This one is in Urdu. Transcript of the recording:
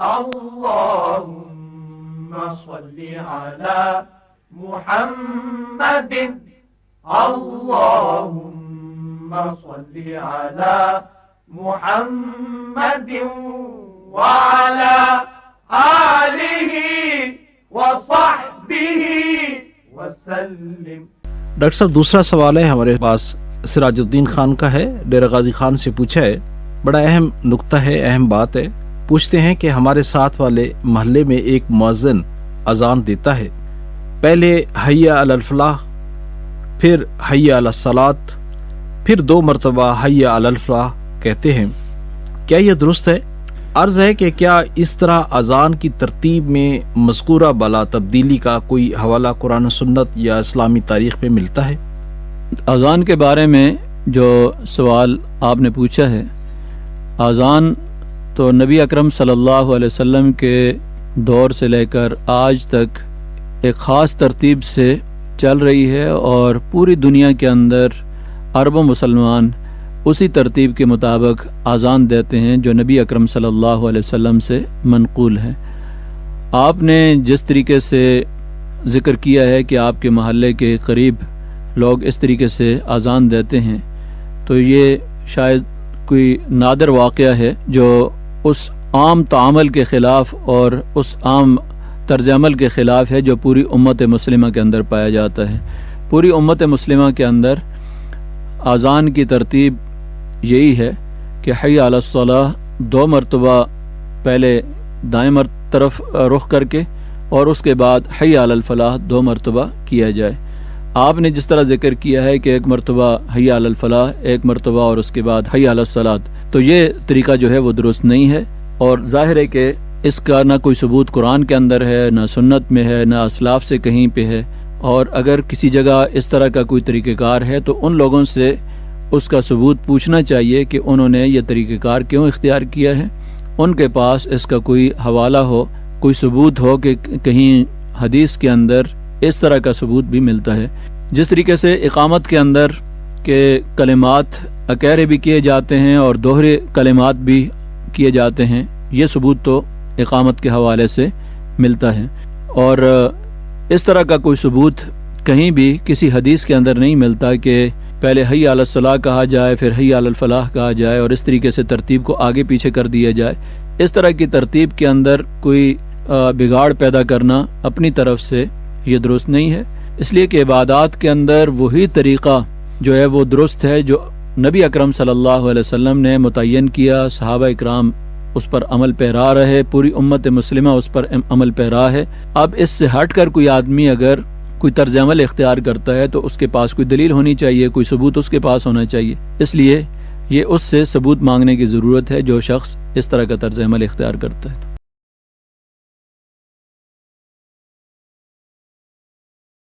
اللهم صل على محمد اللهم صل على محمد وعلى آله وصحبه وسلم۔ ڈاکٹر صاحب دوسرا سوال ہے ہمارے پاس، سراج الدین خان کا ہے، ڈیرہ غازی خان سے پوچھا ہے، بڑا اہم نقطہ ہے، اہم بات ہے۔ پوچھتے ہیں کہ ہمارے ساتھ والے محلے میں ایک مؤذن اذان دیتا ہے، پہلے حی علی الفلاح، پھر حی علی الصلاۃ، پھر 2 مرتبہ حی علی الفلاح کہتے ہیں، کیا یہ درست ہے؟ عرض ہے کہ کیا اس طرح اذان کی ترتیب میں مذکورہ بلا تبدیلی کا کوئی حوالہ قرآن و سنت یا اسلامی تاریخ میں ملتا ہے؟ اذان کے بارے میں جو سوال آپ نے پوچھا ہے، اذان تو نبی اکرم صلی اللہ علیہ وسلم کے دور سے لے کر آج تک ایک خاص ترتیب سے چل رہی ہے، اور پوری دنیا کے اندر عرب و مسلمان اسی ترتیب کے مطابق اذان دیتے ہیں جو نبی اکرم صلی اللہ علیہ وسلم سے منقول ہے۔ آپ نے جس طریقے سے ذکر کیا ہے کہ آپ کے محلے کے قریب لوگ اس طریقے سے اذان دیتے ہیں، تو یہ شاید کوئی نادر واقعہ ہے جو اس عام تعامل کے خلاف اور اس عام طرز عمل کے خلاف ہے جو پوری امت مسلمہ کے اندر پایا جاتا ہے۔ پوری امت مسلمہ کے اندر اذان کی ترتیب یہی ہے کہ حی علی الصلاۃ 2 مرتبہ پہلے دائیں طرف رخ کر کے، اور اس کے بعد حی علی الفلاح 2 مرتبہ کیا جائے۔ آپ نے جس طرح ذکر کیا ہے کہ 1 مرتبہ حی علی الفلاح، 1 مرتبہ اور اس کے بعد حی علی الصلاۃ، تو یہ طریقہ جو ہے وہ درست نہیں ہے، اور ظاہر ہے کہ اس کا نہ کوئی ثبوت قرآن کے اندر ہے، نہ سنت میں ہے، نہ اسلاف سے کہیں پہ ہے، اور اگر کسی جگہ اس طرح کا کوئی طریقہ کار ہے تو ان لوگوں سے اس کا ثبوت پوچھنا چاہیے کہ انہوں نے یہ طریقہ کار کیوں اختیار کیا ہے، ان کے پاس اس کا کوئی حوالہ ہو، کوئی ثبوت ہو کہ کہیں حدیث کے اندر اس طرح کا ثبوت بھی ملتا ہے۔ جس طریقے سے اقامت کے اندر کے کلمات اکیرے بھی کیے جاتے ہیں اور دوہرے کلمات بھی کیے جاتے ہیں، یہ ثبوت تو اقامت کے حوالے سے ملتا ہے، اور اس طرح کا کوئی ثبوت کہیں بھی کسی حدیث کے اندر نہیں ملتا کہ پہلے حی علی الصلاۃ کہا جائے، پھر حی علی الفلاح کہا جائے، اور اس طریقے سے ترتیب کو آگے پیچھے کر دیا جائے۔ اس طرح کی ترتیب کے اندر کوئی بگاڑ پیدا کرنا اپنی طرف سے یہ درست نہیں ہے، اس لیے کہ عبادات کے اندر وہی طریقہ جو ہے وہ درست ہے جو نبی اکرم صلی اللہ علیہ وسلم نے متعین کیا، صحابہ اکرام اس پر عمل پیرا رہے، پوری امت مسلمہ اس پر عمل پیرا ہے۔ اب اس سے ہٹ کر کوئی آدمی اگر کوئی طرز عمل اختیار کرتا ہے تو اس کے پاس کوئی دلیل ہونی چاہیے، کوئی ثبوت اس کے پاس ہونا چاہیے، اس لیے یہ اس سے ثبوت مانگنے کی ضرورت ہے جو شخص اس طرح کا طرز عمل اختیار کرتا ہے۔